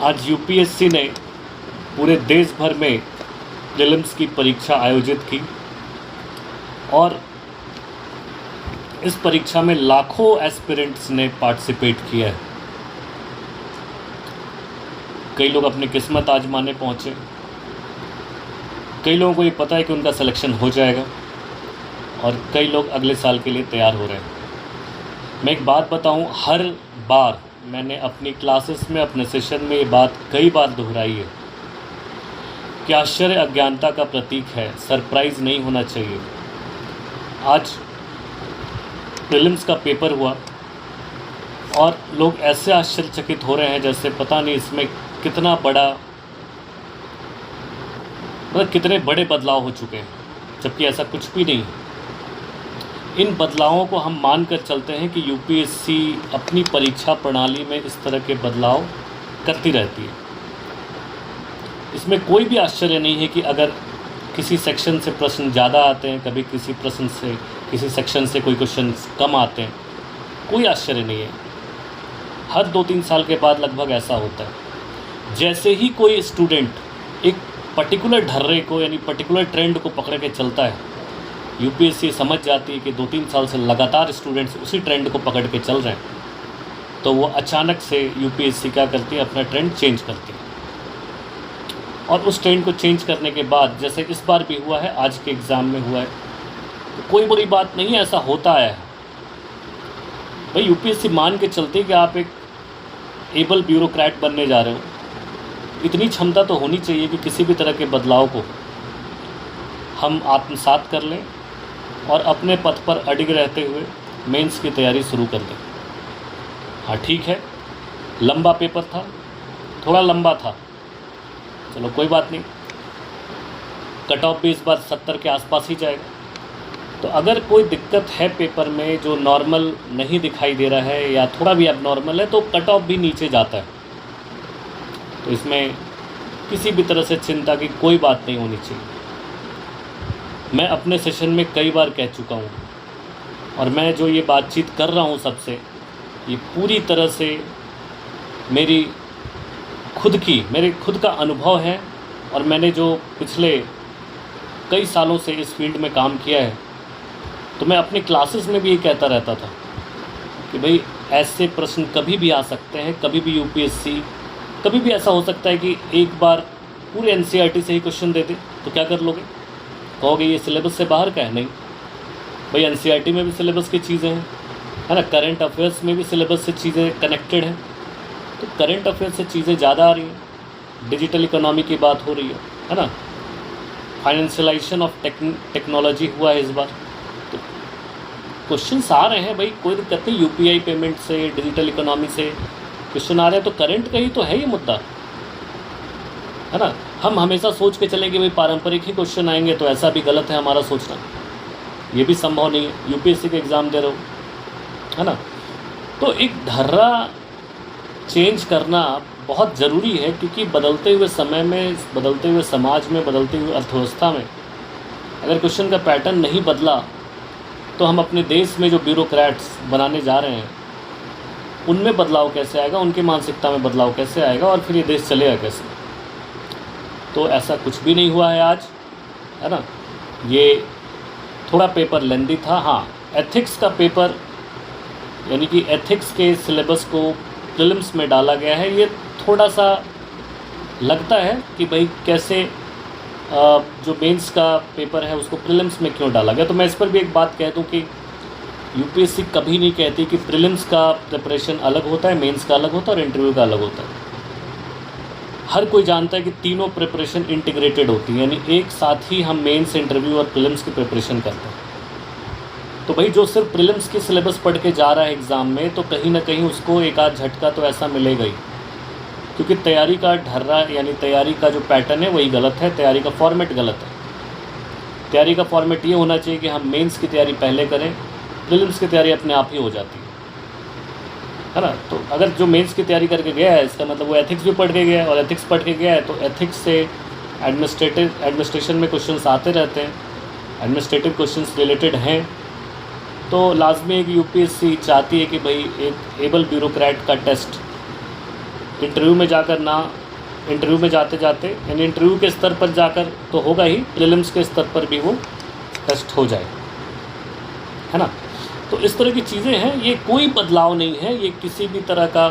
आज यूपीएससी ने पूरे देश भर में प्रीलिम्स की परीक्षा आयोजित की और इस परीक्षा में लाखों एस्पिरेंट्स ने पार्टिसिपेट किया है। कई लोग अपनी किस्मत आजमाने पहुँचे, कई लोगों को ये पता है कि उनका सिलेक्शन हो जाएगा और कई लोग अगले साल के लिए तैयार हो रहे हैं। मैं एक बात बताऊं, हर बार मैंने अपनी क्लासेस में, अपने सेशन में ये बात कई बार दोहराई है कि आश्चर्य अज्ञानता का प्रतीक है, सरप्राइज़ नहीं होना चाहिए। आज प्रीलिम्स का पेपर हुआ और लोग ऐसे आश्चर्यचकित हो रहे हैं जैसे पता नहीं इसमें कितना बड़ा, मतलब कितने बड़े बदलाव हो चुके हैं, जबकि ऐसा कुछ भी नहीं है। इन बदलावों को हम मान कर चलते हैं कि यूपीएससी अपनी परीक्षा प्रणाली में इस तरह के बदलाव करती रहती है। इसमें कोई भी आश्चर्य नहीं है कि अगर किसी सेक्शन से प्रश्न ज़्यादा आते हैं, कभी किसी सेक्शन से कोई क्वेश्चन कम आते हैं, कोई आश्चर्य नहीं है। हर 2-3 साल के बाद लगभग ऐसा होता है। जैसे ही कोई स्टूडेंट एक पर्टिकुलर ढर्रे को, यानी पर्टिकुलर ट्रेंड को पकड़ के चलता है, यूपीएससी समझ जाती है कि 2-3 साल से लगातार स्टूडेंट्स उसी ट्रेंड को पकड़ के चल रहे हैं, तो वो अचानक से यूपीएससी क्या करती है, अपना ट्रेंड चेंज करती है। और उस ट्रेंड को चेंज करने के बाद, जैसे इस बार भी हुआ है, आज के एग्ज़ाम में हुआ है, तो कोई बड़ी बात नहीं है, ऐसा होता है भाई। यूपीएससी मान के चलती है कि आप एक एबल ब्यूरोक्रेट बनने जा रहे हो। इतनी क्षमता तो होनी चाहिए कि किसी भी तरह के बदलाव को हम आत्मसात कर लें और अपने पथ पर अडिग रहते हुए मेंस की तैयारी शुरू कर दें। हाँ ठीक है, लंबा पेपर था, थोड़ा लंबा था, चलो कोई बात नहीं, कट ऑफ भी इस बार 70 के आसपास ही जाएगा। तो अगर कोई दिक्कत है पेपर में जो नॉर्मल नहीं दिखाई दे रहा है या थोड़ा भी एबनॉर्मल है, तो कट ऑफ भी नीचे जाता है। तो इसमें किसी भी तरह से चिंता की कोई बात नहीं होनी चाहिए। मैं अपने सेशन में कई बार कह चुका हूँ और मैं जो ये बातचीत कर रहा हूँ सबसे, ये पूरी तरह से मेरे खुद का अनुभव है। और मैंने जो पिछले कई सालों से इस फील्ड में काम किया है, तो मैं अपनी क्लासेस में भी ये कहता रहता था कि भाई ऐसे प्रश्न कभी भी आ सकते हैं, कभी भी यूपीएससी, कभी भी ऐसा हो सकता है कि एक बार पूरे एनसीईआरटी से ही क्वेश्चन दे दे, तो क्या कर लोगे? कहोगे ये सिलेबस से बाहर का है? नहीं भाई, एनसीईआरटी में भी सिलेबस की चीज़ें हैं, है ना। करंट अफेयर्स में भी सिलेबस से चीज़ें कनेक्टेड हैं। तो करंट अफेयर्स से चीज़ें ज़्यादा आ रही हैं, डिजिटल इकोनॉमी की बात हो रही है ना, फाइनेंशियलाइजेशन ऑफ टेक्नोलॉजी हुआ है इस बार, तो क्वेश्चंस आ रहे हैं भाई, कोई दिक्कत नहीं। यूपीआई पेमेंट से, डिजिटल इकोनॉमी से क्वेश्चन आ रहे हैं, तो करंट का ही तो है ये मुद्दा, है ना। हम हमेशा सोच के चलें कि भाई पारंपरिक ही क्वेश्चन आएंगे, तो ऐसा भी गलत है हमारा सोचना, ये भी संभव नहीं है। यूपीएससी का एग्ज़ाम दे रहे हो, है ना। तो एक ढर्रा चेंज करना बहुत ज़रूरी है, क्योंकि बदलते हुए समय में, बदलते हुए समाज में, बदलती हुई अर्थव्यवस्था में अगर क्वेश्चन का पैटर्न नहीं बदला, तो हम अपने देश में जो ब्यूरोक्रेट्स बनाने जा रहे हैं उनमें बदलाव कैसे आएगा, उनकी मानसिकता में बदलाव कैसे आएगा, और फिर ये देश चलेगा कैसे? तो ऐसा कुछ भी नहीं हुआ है आज, है ना। ये थोड़ा पेपर लेंदी था। हाँ, एथिक्स का पेपर, यानी कि एथिक्स के सिलेबस को प्रीलिम्स में डाला गया है। ये थोड़ा सा लगता है कि भाई कैसे जो मेंस का पेपर है उसको प्रीलिम्स में क्यों डाला गया। तो मैं इस पर भी एक बात कह दूं कि यूपीएससी कभी नहीं कहती कि प्रीलिम्स का प्रिपरेशन अलग होता है, मेंस का अलग होता है और इंटरव्यू का अलग होता है। हर कोई जानता है कि तीनों प्रिपरेशन इंटीग्रेटेड होती है, यानी एक साथ ही हम मेंस, इंटरव्यू और प्रीलिम्स की प्रिपरेशन करते हैं। तो भाई जो सिर्फ प्रीलिम्स की सिलेबस पढ़ के जा रहा है एग्ज़ाम में, तो कहीं ना कहीं उसको एक आध झटका तो ऐसा मिलेगा ही, क्योंकि तैयारी का ढर्रा, यानी तैयारी का जो पैटर्न है वही गलत है, तैयारी का फॉर्मेट गलत है। तैयारी का फॉर्मेट ये होना चाहिए कि हम मेंस की तैयारी पहले करें, प्रीलिम्स की तैयारी अपने आप ही हो जाती है ना। तो अगर जो मेंस की तैयारी करके गया है, इसका मतलब वो एथिक्स भी पढ़ के गया है, और एथिक्स पढ़ के गया है तो एथिक्स से एडमिनिस्ट्रेशन में क्वेश्चंस आते रहते हैं, एडमिनिस्ट्रेटिव क्वेश्चंस रिलेटेड हैं। तो लाजमी है कि यूपीएससी चाहती है कि भाई एक एबल ब्यूरोक्रेट का टेस्ट इंटरव्यू में जाकर ना, इंटरव्यू में जाते जाते यानी इंटरव्यू के स्तर पर जाकर तो होगा ही, प्रीलिम्स के स्तर पर भी वो टेस्ट हो जाए, है ना। तो इस तरह की चीज़ें हैं, ये कोई बदलाव नहीं है, ये किसी भी तरह का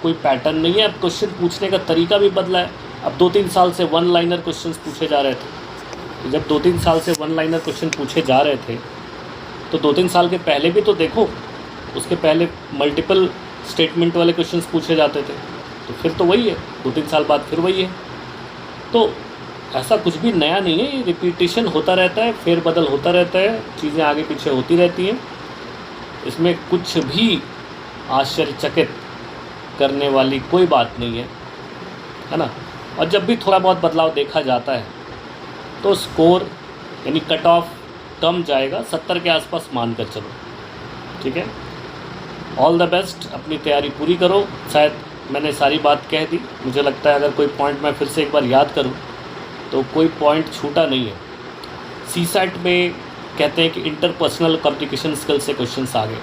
कोई पैटर्न नहीं है। अब क्वेश्चन पूछने का तरीका भी बदला है। अब 2-3 साल से वन लाइनर क्वेश्चंस पूछे जा रहे थे। जब 2-3 साल से वन लाइनर क्वेश्चन पूछे जा रहे थे तो 2-3 साल के पहले भी तो देखो, उसके पहले मल्टीपल स्टेटमेंट वाले क्वेश्चंस पूछे जाते थे। तो फिर तो वही है, 2-3 साल बाद फिर वही है। तो ऐसा कुछ भी नया नहीं है, ये रिपीटिशन होता रहता है, फेरबदल होता रहता है, चीज़ें आगे पीछे होती रहती हैं। इसमें कुछ भी आश्चर्यचकित करने वाली कोई बात नहीं है ना। और जब भी थोड़ा बहुत बदलाव देखा जाता है तो स्कोर यानी कट ऑफ कम जाएगा, 70 के आसपास मान कर चलो, ठीक है। ऑल द बेस्ट, अपनी तैयारी पूरी करो। शायद मैंने सारी बात कह दी, मुझे लगता है अगर कोई पॉइंट मैं फिर से एक बार याद करूं तो कोई पॉइंट छूटा नहीं है। सीसैट में कहते हैं कि इंटरपर्सनल कम्युनिकेशन स्किल से क्वेश्चंस आ गए।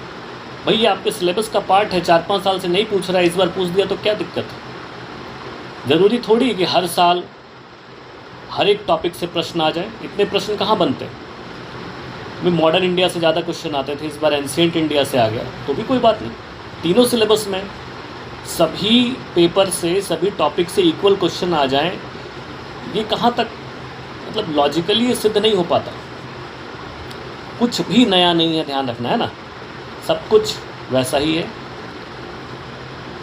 भाई ये आपके सिलेबस का पार्ट है, 4-5 साल से नहीं पूछ रहा है, इस बार पूछ दिया तो क्या दिक्कत है। ज़रूरी थोड़ी है कि हर साल हर एक टॉपिक से प्रश्न आ जाए, इतने प्रश्न कहाँ बनते हैं। मैं मॉडर्न इंडिया से ज़्यादा क्वेश्चन आते थे, इस बार एंशिएंट इंडिया से आ गया तो भी कोई बात नहीं। तीनों सिलेबस में सभी पेपर से, सभी टॉपिक से इक्वल क्वेश्चन आ जाएं, ये कहाँ तक मतलब लॉजिकली ये सिद्ध नहीं हो पाता। कुछ भी नया नहीं है, ध्यान रखना है ना, सब कुछ वैसा ही है।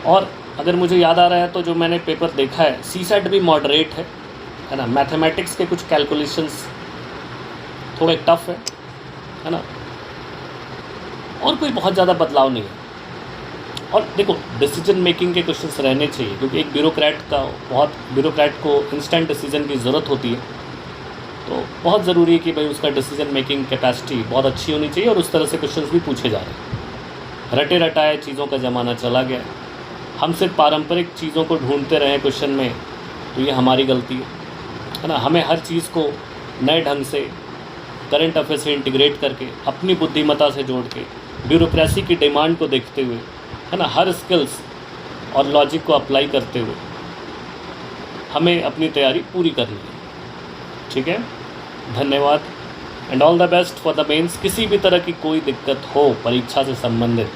और अगर मुझे याद आ रहा है तो जो मैंने पेपर देखा है, सीसैट भी मॉडरेट है ना। मैथमेटिक्स के कुछ कैलकुलेशंस थोड़े टफ है ना, और कोई बहुत ज़्यादा बदलाव नहीं है। और देखो, डिसीजन मेकिंग के क्वेश्चंस रहने चाहिए, क्योंकि एक ब्यूरोक्रेट को इंस्टेंट डिसीजन की ज़रूरत होती है। तो बहुत ज़रूरी है कि भाई उसका डिसीजन मेकिंग कैपेसिटी बहुत अच्छी होनी चाहिए, और उस तरह से क्वेश्चंस भी पूछे जा रहे हैं। रटे रटाए चीज़ों का ज़माना चला गया, हम सिर्फ पारंपरिक चीज़ों को ढूंढते रहे क्वेश्चन में, तो ये हमारी गलती है ना। हमें हर चीज़ को नए ढंग से करंट अफेयर से इंटीग्रेट करके, अपनी बुद्धिमत्ता से जोड़ के, ब्यूरोक्रेसी की डिमांड को देखते हुए, है ना, हर स्किल्स और लॉजिक को अप्लाई करते हुए हमें अपनी तैयारी पूरी करनी है, ठीक है। धन्यवाद and all the best for the mains. किसी भी तरह की कोई दिक्कत हो परीक्षा से संबंधित,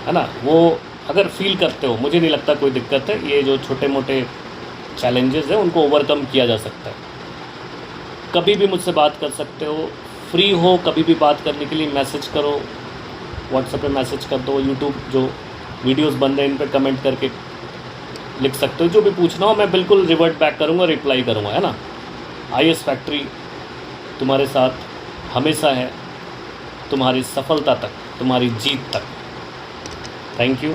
है ना, वो अगर फील करते हो, मुझे नहीं लगता कोई दिक्कत है। ये जो छोटे मोटे चैलेंजेस हैं उनको ओवरकम किया जा सकता है। कभी भी मुझसे बात कर सकते हो, फ्री हो कभी भी बात करने के लिए मैसेज करो, व्हाट्सएप पे मैसेज कर दो, यूट्यूब जो वीडियोस बन रहे हैं इन पर कमेंट करके लिख सकते हो। जो भी पूछना हो मैं बिल्कुल रिवर्ट बैक करूँगा, रिप्लाई करूँगा, है ना। IAS फैक्ट्री तुम्हारे साथ हमेशा है, तुम्हारी सफलता तक, तुम्हारी जीत तक। Thank you.